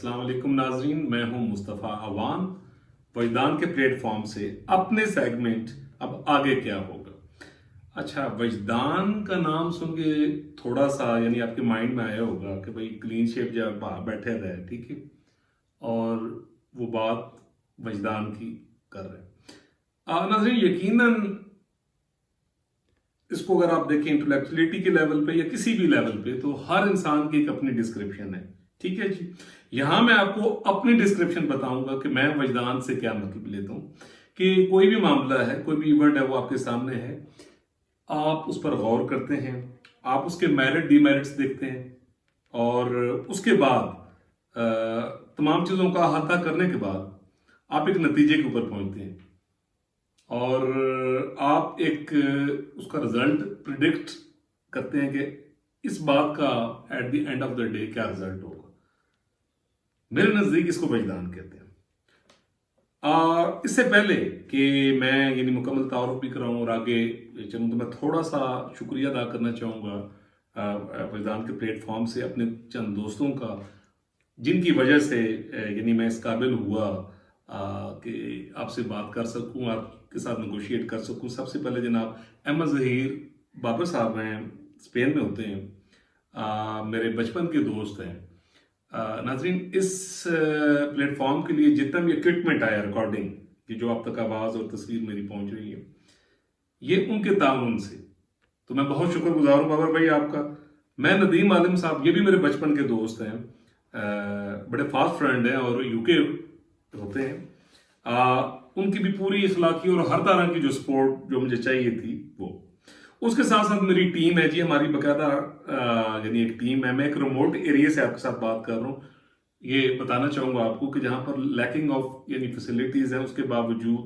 अस्सलाम वालेकुम नाजरीन, मैं हूं मुस्तफ़ा अवान। वजदान के प्लेटफॉर्म से अपने सेगमेंट अब आगे क्या होगा। अच्छा, वजदान का नाम सुन के थोड़ा सा यानी आपके माइंड में आया होगा कि भाई क्लीन शेप जब बैठे रहे, ठीक है, और वो बात वजदान की कर रहे हैं। नाजरीन, यकीनन इसको अगर आप देखें इंटेलेक्चुअलिटी के लेवल पे या किसी भी लेवल पे, तो हर इंसान की एक अपनी डिस्क्रिप्शन है, ठीक है जी। यहां मैं आपको अपनी डिस्क्रिप्शन बताऊंगा कि मैं वजदान से क्या मतलब लेता हूं। कि कोई भी मामला है, कोई भी इवेंट है, वो आपके सामने है, आप उस पर गौर करते हैं, आप उसके मेरिट डीमेरिट्स देखते हैं, और उसके बाद तमाम चीज़ों का अहाता करने के बाद आप एक नतीजे के ऊपर पहुंचते हैं, और आप एक उसका रिजल्ट प्रिडिक्ट करते हैं कि इस बात का at the end of the day क्या रिजल्ट होगा। मेरे नज़दीक इसको वजदान कहते हैं। इससे पहले कि मैं यानी मुकम्मल तारुफ भी कराऊँ और आगे चलूँ, तो मैं थोड़ा सा शुक्रिया अदा करना चाहूँगा वजदान के प्लेटफॉर्म से अपने चंद दोस्तों का, जिनकी वजह से यानी मैं इस काबिल हुआ कि आपसे बात कर सकूं, आपके साथ नेगोशिएट कर सकूं। सबसे पहले जनाब अहमद ज़हीर बाबर साहब हैं, स्पेन में होते हैं, मेरे बचपन के दोस्त हैं। नाजरीन, इस प्लेटफॉर्म के लिए जितना भी इक्विपमेंट आया रिकॉर्डिंग की, जो अब तक आवाज़ और तस्वीर मेरी पहुंच रही है, ये उनके ताउन से, तो मैं बहुत शुक्रगुजार हूँ बाबर भाई आपका। मैं नदीम आलिम साहब, ये भी मेरे बचपन के दोस्त हैं, बड़े फास्ट फ्रेंड हैं और यूके होते हैं। उनकी भी पूरी इखलाकी और हर तरह की जो सपोर्ट जो मुझे चाहिए थी वो। उसके साथ साथ मेरी टीम है जी, हमारी बकायदा यानी एक टीम है। मैं एक रिमोट एरिया से आपके साथ बात कर रहा हूँ। ये बताना चाहूँगा आपको कि जहाँ पर लैकिंग ऑफ यानी फैसिलिटीज़ हैं, उसके बावजूद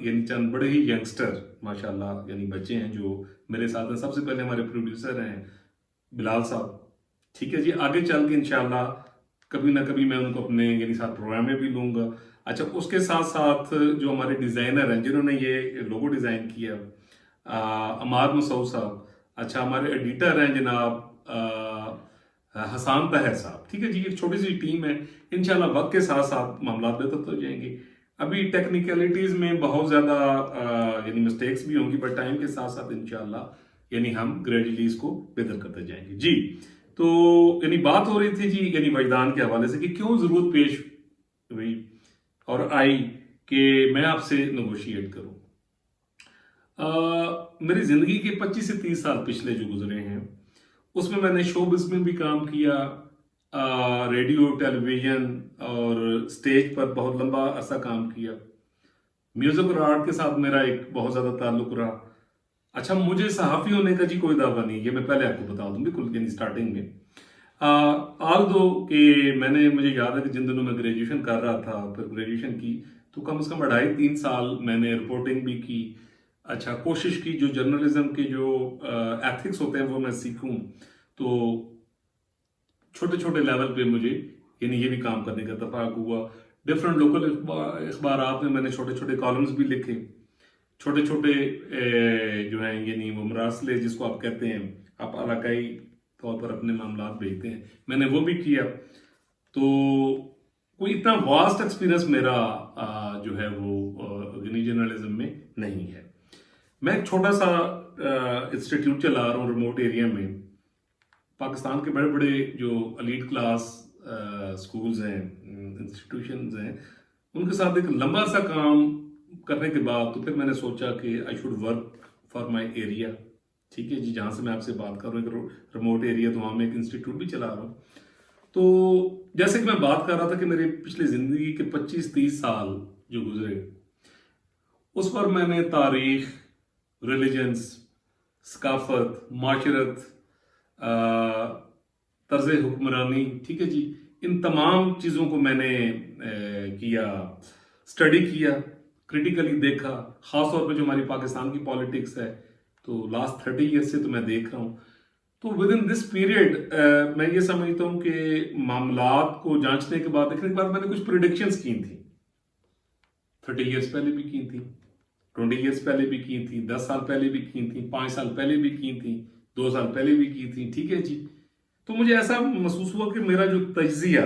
यानी चंद बड़े ही यंगस्टर माशाल्लाह यानी बच्चे हैं जो मेरे साथ हैं। सबसे पहले हमारे प्रोड्यूसर हैं बिलाल साहब, ठीक है जी। आगे चल के इंशाल्लाह कभी ना कभी मैं उनको अपने यानी साथ प्रोग्राम में भी लूँगा। अच्छा, उसके साथ साथ जो हमारे डिज़ाइनर हैं जिन्होंने ये लोगो डिज़ाइन किया, अमार मसूद साहब। अच्छा, हमारे एडिटर हैं जनाब हसान तहर साहब, ठीक है जी। एक छोटी सी टीम है, इंशाल्लाह वक्त के साथ साथ मामला बेहतर हो जाएंगे। अभी टेक्निकलिटीज़ में बहुत ज़्यादा यानी मिस्टेक्स भी होंगी, बट टाइम के साथ साथ इंशाल्लाह यानी हम ग्रेजुअली इसको बेहतर करते जाएंगे जी। तो यानी बात हो रही थी जी यानी वजदान के हवाले से कि क्यों ज़रूरत पेश हुई और आई कि मैं आपसे नेगोशिएट करूं। मेरी ज़िंदगी के 25 से 30 साल पिछले जो गुजरे हैं, उसमें मैंने शोबिज़ में भी काम किया, रेडियो, टेलीविज़न और स्टेज पर बहुत लंबा अरसा काम किया। म्यूज़िक और आर्ट के साथ मेरा एक बहुत ज़्यादा ताल्लुक रहा। अच्छा, मुझे सहाफ़ी होने का जी कोई दावा नहीं, ये मैं पहले आपको बता दूं बिल्कुल यानी स्टार्टिंग में। आल दो कि मुझे याद है कि जिन दिनों मैं ग्रेजुएशन कर रहा था, फिर ग्रेजुएशन की, तो कम से कम 2.5-3 साल मैंने रिपोर्टिंग भी की। अच्छा, कोशिश की जो जर्नलिज्म के जो एथिक्स होते हैं वो मैं सीखूं। तो छोटे छोटे लेवल पे मुझे यानी ये भी काम करने का इत्तेफाक हुआ। डिफरेंट लोकल अखबारात में मैंने छोटे छोटे कॉलम्स भी लिखे, छोटे छोटे जो हैं यानी वो मरासले जिसको आप कहते हैं, आप इलाकाई तौर पर अपने मामला भेजते हैं, मैंने वो भी किया। तो कोई इतना वास्ट एक्सपीरियंस मेरा जो है वो जर्नलिज्म में नहीं है। मैं एक छोटा सा इंस्टीट्यूट चला रहा हूँ रिमोट एरिया में। पाकिस्तान के बड़े बड़े जो एलीट क्लास स्कूल्स हैं, इंस्टीट्यूशंस हैं, उनके साथ एक लंबा सा काम करने के बाद तो फिर मैंने सोचा कि I should work for my area, ठीक है जी। जहाँ से मैं आपसे बात कर रहा हूँ एक रिमोट एरिया, तो वहाँ मैं एक इंस्टीट्यूट भी चला रहा हूँ। तो जैसे कि मैं बात कर रहा था कि मेरे पिछली ज़िंदगी के 25-30 साल जो गुजरे, उस पर मैंने तारीख, रिलीजन्स, सकाफत, माशरत, तर्ज हुक्मरानी, ठीक है जी, इन तमाम चीज़ों को मैंने किया, स्टडी किया, क्रिटिकली देखा। ख़ास तौर पे जो हमारी पाकिस्तान की पॉलिटिक्स है, तो लास्ट 30 ईयर्स से तो मैं देख रहा हूँ। तो विद इन दिस पीरियड मैं ये समझता हूँ कि मामलात को जांचने के बाद, देखने के बाद, मैंने कुछ प्रिडिक्शंस की थी। 30 ईयर्स पहले भी की थी, 20 ईयर्स पहले भी की थी, 10 साल पहले भी की थी, 5 साल पहले भी की थी, 2 साल पहले भी की थी, ठीक है जी। तो मुझे ऐसा महसूस हुआ कि मेरा जो तज्जिया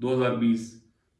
2020۔